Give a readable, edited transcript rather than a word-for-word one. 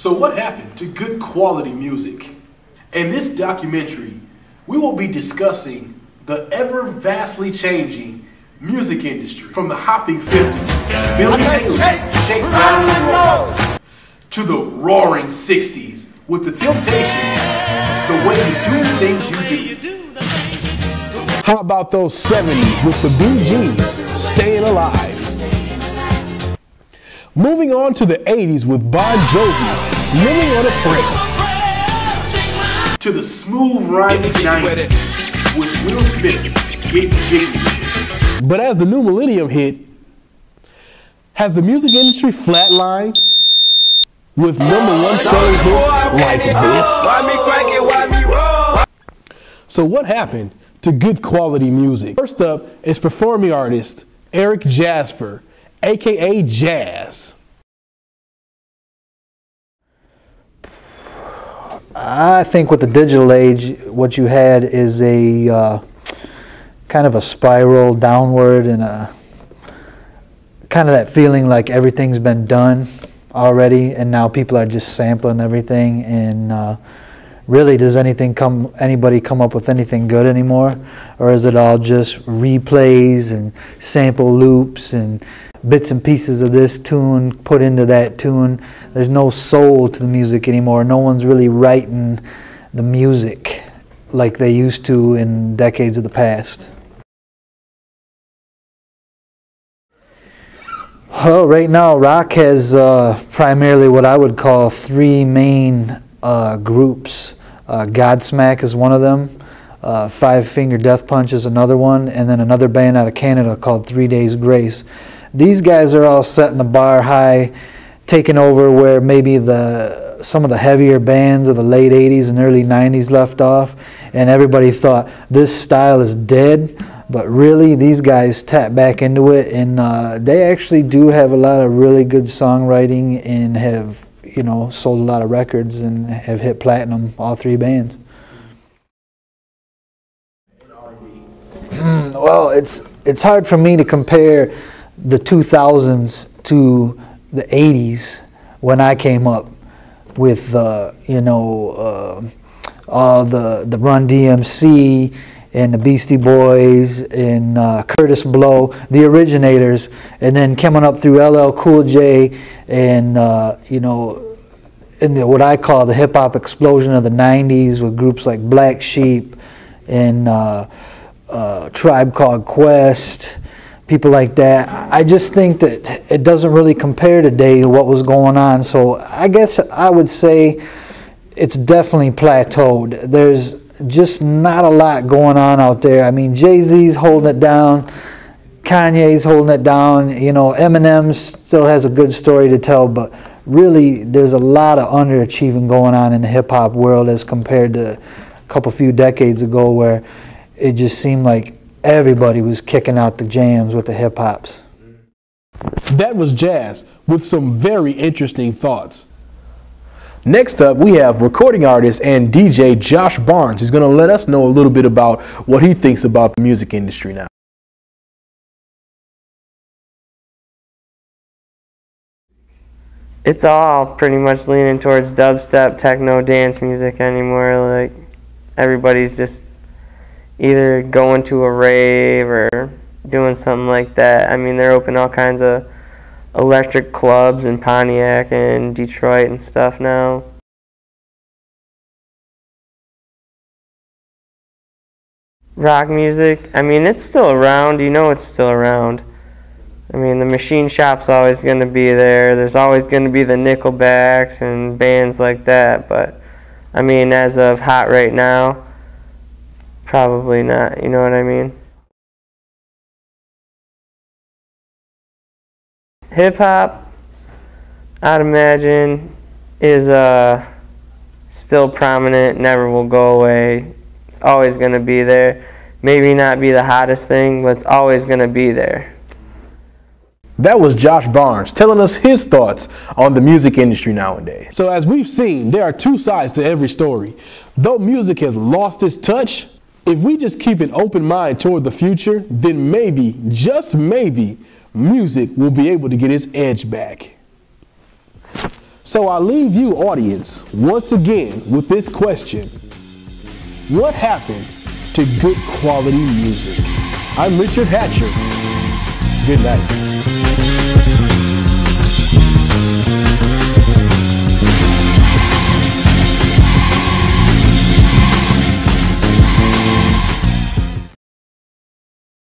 So what happened to good quality music? In this documentary, we will be discussing the ever vastly changing music industry from the hopping 50s, Billy Taylor's Shake, Rattle, and Roll, to the roaring 60s with the Temptation, the way you do things you do. How about those 70s with the Bee Gees, Staying Alive? Moving on to the 80s with Bon Jovi's Living on a Prayer. To the smooth rhyming 90s with Will Smith's Get Jiggy. But as the new millennium hit, has the music industry flatlined with #1 selling hits like this? So what happened to good quality music? First up is performing artist Eric Jasper, aka Jazz. I think with the digital age, what you had is a kind of a spiral downward and a kind of that feeling like everything's been done already and now people are just sampling everything, and really does anybody come up with anything good anymore, or is it all just replays and sample loops and bits and pieces of this tune put into that tune? There's no soul to the music anymore. No one's really writing the music like they used to in decades of the past. Well, right now rock has primarily what I would call three main groups. Godsmack is one of them, Five Finger Death Punch is another one, and then another band out of Canada called 3 Days Grace. These guys are all setting the bar high, taking over where maybe some of the heavier bands of the late 80s and early 90s left off, and everybody thought this style is dead, but really these guys tap back into it, and they actually do have a lot of really good songwriting and have, you know, sold a lot of records and have hit platinum, all three bands. Well, it's hard for me to compare the 2000s to the 80s when I came up with you know, all the Run DMC and the Beastie Boys and Curtis Blow, the originators, and then coming up through LL Cool J and you know, in what I call the hip hop explosion of the 90s with groups like Black Sheep and Tribe Called Quest, people like that. I just think that it doesn't really compare today to what was going on. So I guess I would say it's definitely plateaued. There's just not a lot going on out there. I mean, Jay-Z's holding it down, Kanye's holding it down, you know, Eminem still has a good story to tell, but really there's a lot of underachieving going on in the hip-hop world as compared to a few decades ago where it just seemed like everybody was kicking out the jams with the hip-hops. That was Jazz with some very interesting thoughts. Next up, we have recording artist and DJ Josh Barnes, who's going to let us know a little bit about what he thinks about the music industry now. It's all pretty much leaning towards dubstep, techno, dance music anymore. Like, everybody's just either going to a rave or doing something like that. I mean, they're opening all kinds of electric clubs in Pontiac and Detroit and stuff now. Rock music, I mean, it's still around. You know it's still around. I mean, the Machine Shop's always going to be there. There's always going to be the Nickelbacks and bands like that. But, I mean, as of hot right now, probably not. You know what I mean? Hip-hop, I'd imagine, is still prominent, never will go away. It's always going to be there. Maybe not be the hottest thing, but it's always going to be there. That was Josh Barnes telling us his thoughts on the music industry nowadays. So as we've seen, there are two sides to every story. Though music has lost its touch, if we just keep an open mind toward the future, then maybe, just maybe, music will be able to get its edge back. So I leave you, audience, once again with this question. What happened to good quality music? I'm Richard Hatcher. Good night.